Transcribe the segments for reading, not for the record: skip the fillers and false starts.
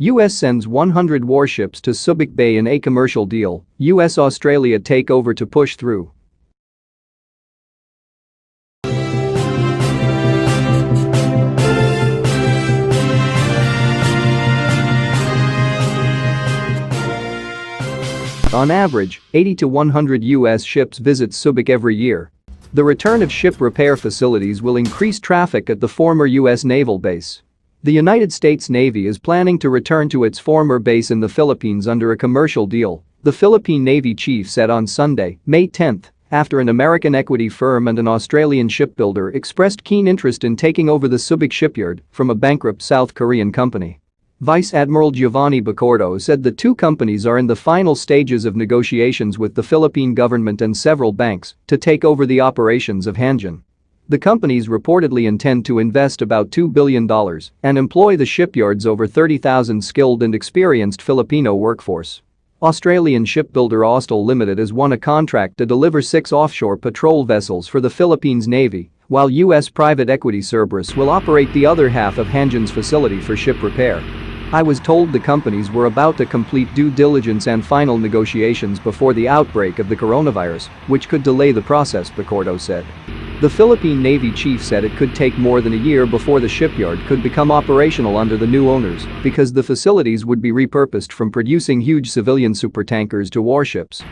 U.S. sends 100 warships to Subic Bay in a commercial deal, U.S.-Australia takeover to push through. On average, 80 to 100 U.S. ships visit Subic every year. The return of ship repair facilities will increase traffic at the former U.S. naval base. The United States Navy is planning to return to its former base in the Philippines under a commercial deal, the Philippine Navy chief said on Sunday, May 10, after an American equity firm and an Australian shipbuilder expressed keen interest in taking over the Subic shipyard from a bankrupt South Korean company. Vice Admiral Giovanni Bacordo said the two companies are in the final stages of negotiations with the Philippine government and several banks to take over the operations of Hanjin. The companies reportedly intend to invest about $2 billion and employ the shipyard's over 30,000 skilled and experienced Filipino workforce. Australian shipbuilder Austal Limited has won a contract to deliver 6 offshore patrol vessels for the Philippines Navy, while U.S. private equity Cerberus will operate the other half of Hanjin's facility for ship repair. I was told the companies were about to complete due diligence and final negotiations before the outbreak of the coronavirus, which could delay the process, Bacordo said. The Philippine Navy chief said it could take more than a year before the shipyard could become operational under the new owners because the facilities would be repurposed from producing huge civilian supertankers to warships.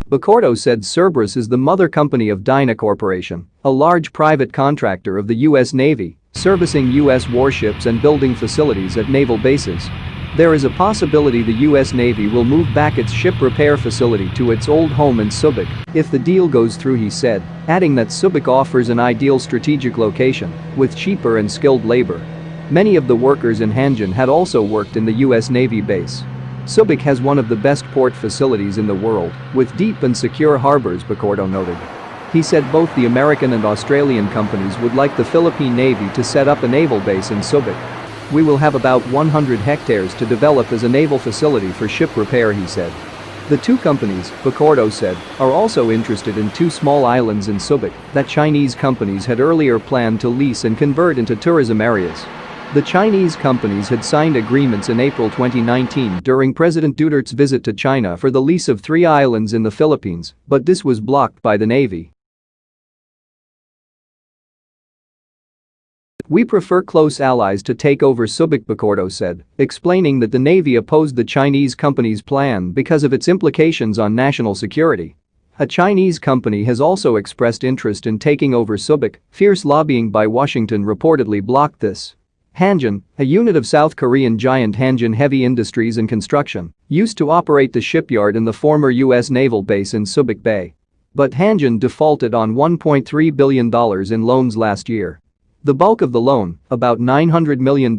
Bacordo said Cerberus is the mother company of Dyna Corporation, a large private contractor of the U.S. Navy, servicing U.S. warships and building facilities at naval bases. There is a possibility the U.S. Navy will move back its ship repair facility to its old home in Subic if the deal goes through, he said, adding that Subic offers an ideal strategic location with cheaper and skilled labor. Many of the workers in Hanjin had also worked in the U.S. Navy base. Subic has one of the best port facilities in the world, with deep and secure harbors, Bacordo noted. He said both the American and Australian companies would like the Philippine Navy to set up a naval base in Subic. We will have about 100 hectares to develop as a naval facility for ship repair, he said. The two companies, Bacordo said, are also interested in 2 small islands in Subic that Chinese companies had earlier planned to lease and convert into tourism areas. The Chinese companies had signed agreements in April 2019 during President Duterte's visit to China for the lease of 3 islands in the Philippines, but this was blocked by the Navy. We prefer close allies to take over Subic, Bacordo said, explaining that the Navy opposed the Chinese company's plan because of its implications on national security. A Chinese company has also expressed interest in taking over Subic. Fierce lobbying by Washington reportedly blocked this. Hanjin, a unit of South Korean giant Hanjin Heavy Industries and Construction, used to operate the shipyard in the former U.S. naval base in Subic Bay. But Hanjin defaulted on $1.3 billion in loans last year. The bulk of the loan, about $900 million,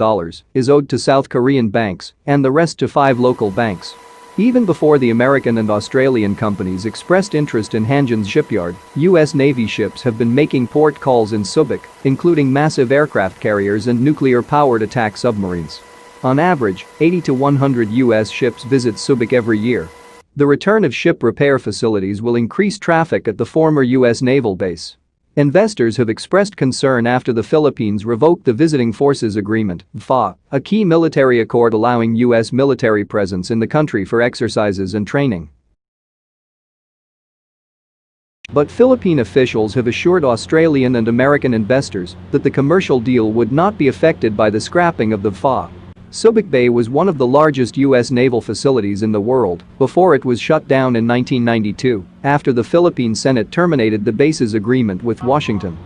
is owed to South Korean banks and the rest to 5 local banks. Even before the American and Australian companies expressed interest in Hanjin's shipyard, U.S. Navy ships have been making port calls in Subic, including massive aircraft carriers and nuclear-powered attack submarines. On average, 80 to 100 U.S. ships visit Subic every year. The return of ship repair facilities will increase traffic at the former U.S. naval base. Investors have expressed concern after the Philippines revoked the Visiting Forces Agreement, VFA, a key military accord allowing U.S. military presence in the country for exercises and training. But Philippine officials have assured Australian and American investors that the commercial deal would not be affected by the scrapping of the VFA. Subic Bay was one of the largest U.S. naval facilities in the world before it was shut down in 1992 after the Philippine Senate terminated the base's agreement with Washington.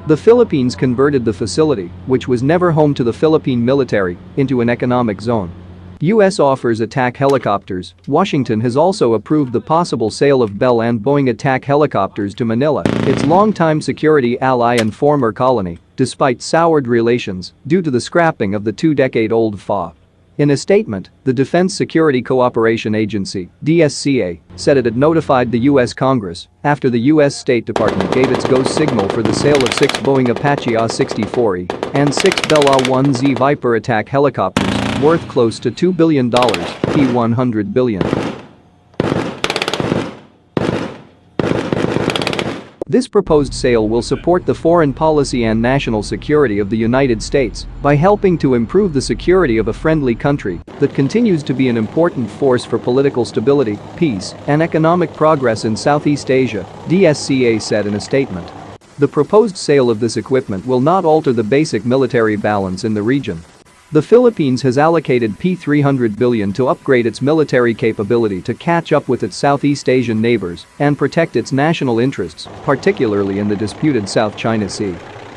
The Philippines converted the facility, which was never home to the Philippine military, into an economic zone. U.S. offers attack helicopters. Washington has also approved the possible sale of Bell and Boeing attack helicopters to Manila, its longtime security ally and former colony, despite soured relations due to the scrapping of the 2-decade-old VFA. In a statement, the Defense Security Cooperation Agency, DSCA, said it had notified the U.S. Congress after the U.S. State Department gave its go signal for the sale of 6 Boeing Apache A-64E and 6 Bell A-1Z Viper attack helicopters worth close to $2 billion, $100 billion. This proposed sale will support the foreign policy and national security of the United States by helping to improve the security of a friendly country that continues to be an important force for political stability, peace, and economic progress in Southeast Asia, DSCA said in a statement. The proposed sale of this equipment will not alter the basic military balance in the region. The Philippines has allocated $300 billion to upgrade its military capability to catch up with its Southeast Asian neighbors and protect its national interests, particularly in the disputed South China Sea.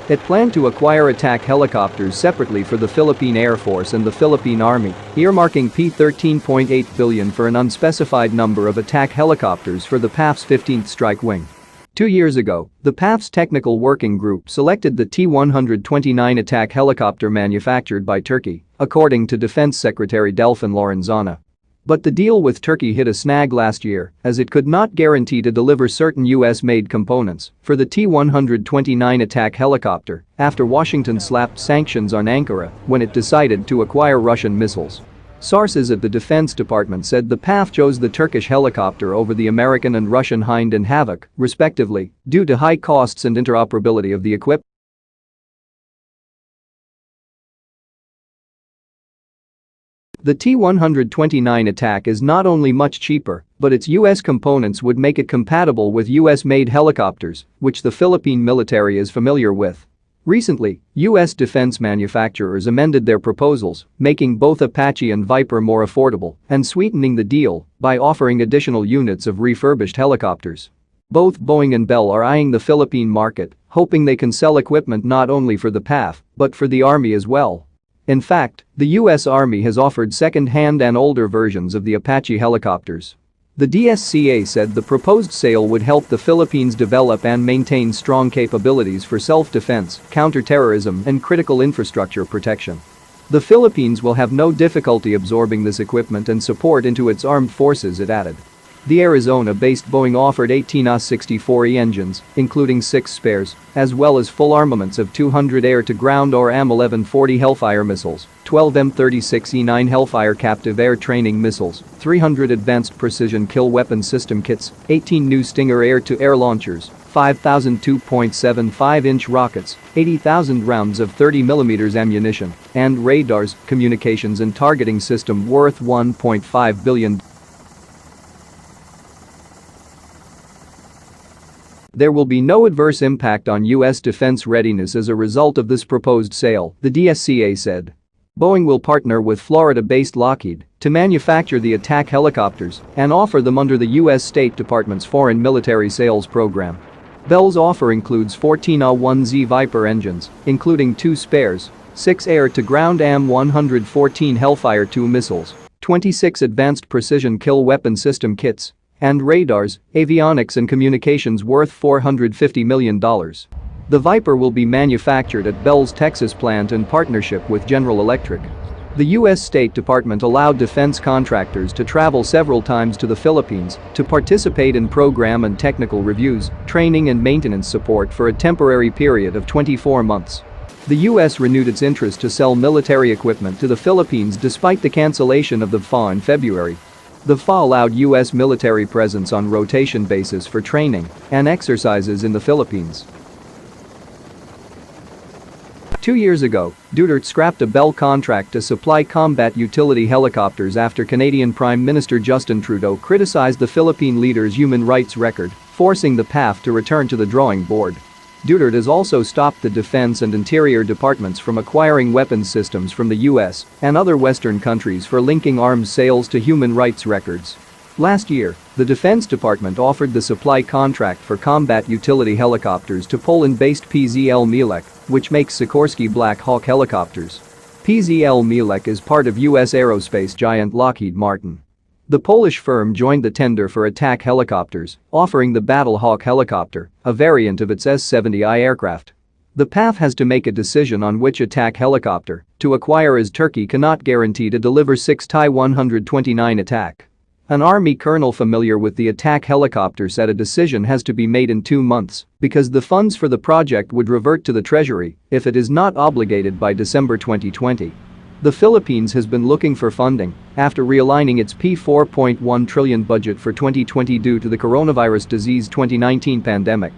It planned to acquire attack helicopters separately for the Philippine Air Force and the Philippine Army, earmarking $13.8 billion for an unspecified number of attack helicopters for the PAF's 15th Strike Wing. 2 years ago, the PAF's technical working group selected the T-129 attack helicopter manufactured by Turkey, according to Defense Secretary Delfin Lorenzana. But the deal with Turkey hit a snag last year, as it could not guarantee to deliver certain US-made components for the T-129 attack helicopter after Washington slapped sanctions on Ankara when it decided to acquire Russian missiles. Sources at the Defense Department said the PAF chose the Turkish helicopter over the American and Russian Hind and Havoc, respectively, due to high costs and interoperability of the equipment. The T-129 attack is not only much cheaper, but its US components would make it compatible with US-made helicopters, which the Philippine military is familiar with. Recently, US defense manufacturers amended their proposals, making both Apache and Viper more affordable and sweetening the deal by offering additional units of refurbished helicopters. Both Boeing and Bell are eyeing the Philippine market, hoping they can sell equipment not only for the PAF, but for the Army as well. In fact, the US Army has offered second-hand and older versions of the Apache helicopters. The DSCA said the proposed sale would help the Philippines develop and maintain strong capabilities for self-defense, counter-terrorism, and critical infrastructure protection. The Philippines will have no difficulty absorbing this equipment and support into its armed forces, it added. The Arizona-based Boeing offered 18 AS-64E engines, including 6 spares, as well as full armaments of 200 air-to-ground or AIM-1140 Hellfire missiles, 12 M36E9 Hellfire captive air training missiles, 300 advanced precision kill weapon system kits, 18 new Stinger air-to-air launchers, 5,000 2.75-inch rockets, 80,000 rounds of 30mm ammunition, and radars, communications and targeting system worth $1.5 billion. There will be no adverse impact on US defense readiness as a result of this proposed sale, the DSCA said. Boeing will partner with Florida-based Lockheed to manufacture the attack helicopters and offer them under the US State Department's Foreign Military Sales Program. Bell's offer includes 14 A-1Z Viper engines, including 2 spares, 6 air-to-ground AIM-114 Hellfire II missiles, 26 advanced precision kill weapon system kits, and radars, avionics and communications worth $450 million. The Viper will be manufactured at Bell's Texas plant in partnership with General Electric. The US State Department allowed defense contractors to travel several times to the Philippines to participate in program and technical reviews, training and maintenance support for a temporary period of 24 months. The US renewed its interest to sell military equipment to the Philippines despite the cancellation of the FA in February. The FA allowed US military presence on rotation basis for training and exercises in the Philippines. 2 years ago, Duterte scrapped a Bell contract to supply combat utility helicopters after Canadian Prime Minister Justin Trudeau criticized the Philippine leader's human rights record, forcing the PAF to return to the drawing board. Duterte has also stopped the Defense and Interior Departments from acquiring weapons systems from the US and other Western countries for linking arms sales to human rights records. Last year, the Defense Department offered the supply contract for combat utility helicopters to Poland-based PZL Mielec, which makes Sikorsky Black Hawk helicopters. PZL Mielec is part of US aerospace giant Lockheed Martin. The Polish firm joined the tender for attack helicopters, offering the Battle Hawk helicopter, a variant of its S-70I aircraft. The PAF has to make a decision on which attack helicopter to acquire, as Turkey cannot guarantee to deliver 6 Ti-129 attack. An Army colonel familiar with the attack helicopter said a decision has to be made in 2 months because the funds for the project would revert to the Treasury if it is not obligated by December 2020. The Philippines has been looking for funding after realigning its P4.1 trillion budget for 2020 due to the coronavirus disease 2019 pandemic.